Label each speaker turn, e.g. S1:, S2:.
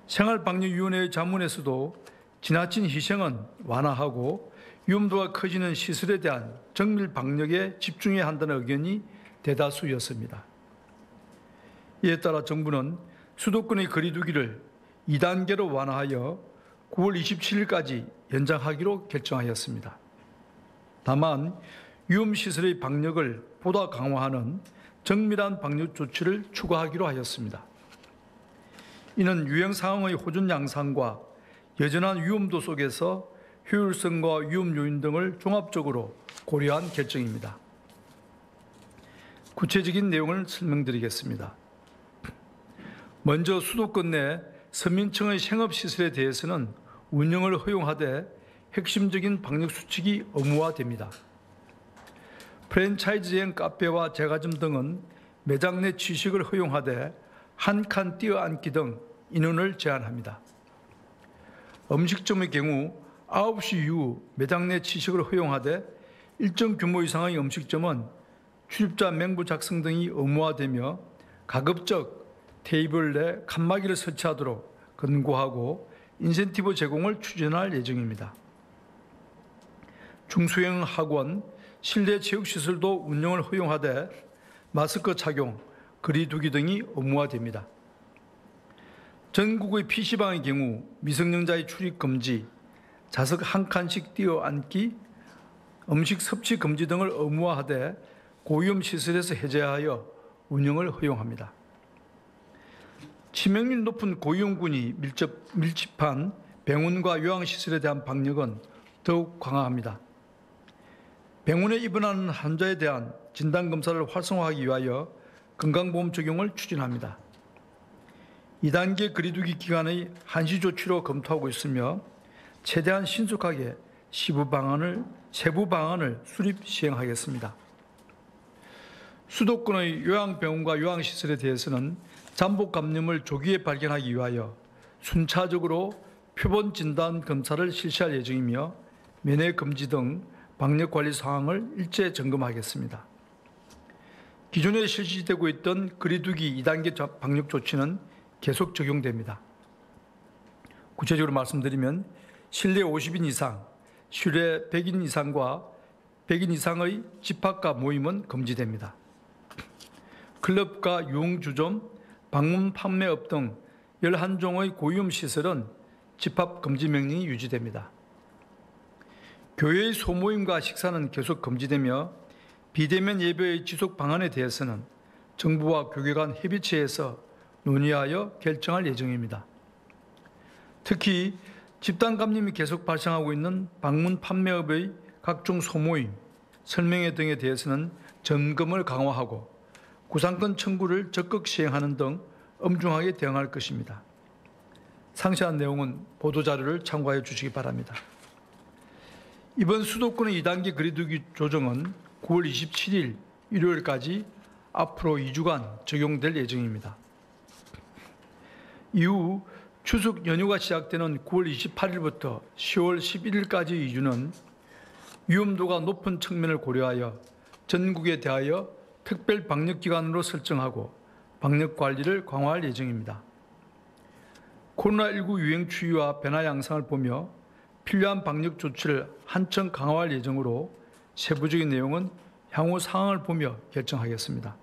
S1: 생활방역위원회의 자문에서도 지나친 희생은 완화하고 위험도가 커지는 시설에 대한 정밀 방역에 집중해야 한다는 의견이 대다수였습니다. 이에 따라 정부는 수도권의 거리 두기를 2단계로 완화하여 9월 27일까지 연장하기로 결정하였습니다. 다만 위험시설의 방역을 보다 강화하는 정밀한 방역 조치를 추가하기로 하였습니다. 이는 유행 상황의 호전 양상과 여전한 위험도 속에서 효율성과 위험 요인 등을 종합적으로 고려한 결정입니다. 구체적인 내용을 설명드리겠습니다. 먼저 수도권 내 서민층의 생업시설에 대해서는 운영을 허용하되 핵심적인 방역수칙이 의무화됩니다. 프랜차이즈형 카페와 제과점 등은 매장 내 취식을 허용하되 한 칸 뛰어앉기 등 인원을 제한합니다. 음식점의 경우 9시 이후 매장 내 취식을 허용하되 일정 규모 이상의 음식점은 출입자 명부 작성 등이 의무화되며 가급적 테이블 내 칸막이를 설치하도록 권고하고 인센티브 제공을 추진할 예정입니다. 중소형 학원, 실내 체육시설도 운영을 허용하되 마스크 착용, 거리 두기 등이 의무화됩니다. 전국의 PC방의 경우 미성년자의 출입 금지, 좌석 한 칸씩 뛰어앉기, 음식 섭취 금지 등을 의무화하되 고위험 시설에서 해제하여 운영을 허용합니다. 치명률 높은 고위험군이 밀집한 병원과 요양시설에 대한 방역은 더욱 강화합니다. 병원에 입원하는 환자에 대한 진단검사를 활성화하기 위하여 건강보험 적용을 추진합니다. 2단계 거리두기 기간의 한시 조치로 검토하고 있으며 최대한 신속하게 세부 방안을 수립 시행하겠습니다. 수도권의 요양병원과 요양시설에 대해서는 잠복 감염을 조기에 발견하기 위하여 순차적으로 표본 진단 검사를 실시할 예정이며 면회 금지 등 방역관리 사항을 일제 점검하겠습니다. 기존에 실시되고 있던 거리두기 2단계 방역 조치는 계속 적용됩니다. 구체적으로 말씀드리면 실내 50인 이상, 실외 100인 이상과 100인 이상의 집합과 모임은 금지됩니다. 클럽과 유흥주점, 방문 판매업 등 11종의 고위험 시설은 집합 금지 명령이 유지됩니다. 교회의 소모임과 식사는 계속 금지되며 비대면 예배의 지속 방안에 대해서는 정부와 교회 간 협의체에서 논의하여 결정할 예정입니다. 특히 집단 감염이 계속 발생하고 있는 방문 판매업의 각종 소모임, 설명회 등에 대해서는 점검을 강화하고 구상권 청구를 적극 시행하는 등 엄중하게 대응할 것입니다. 상세한 내용은 보도자료를 참고해 주시기 바랍니다. 이번 수도권의 2단계 거리두기 조정은 9월 27일 일요일까지 앞으로 2주간 적용될 예정입니다. 이후 추석 연휴가 시작되는 9월 28일부터 10월 11일까지 2주는 위험도가 높은 측면을 고려하여 전국에 대하여 특별 방역기간으로 설정하고 방역관리를 강화할 예정입니다. 코로나19 유행 추이와 변화 양상을 보며 필요한 방역 조치를 한층 강화할 예정으로 세부적인 내용은 향후 상황을 보며 결정하겠습니다.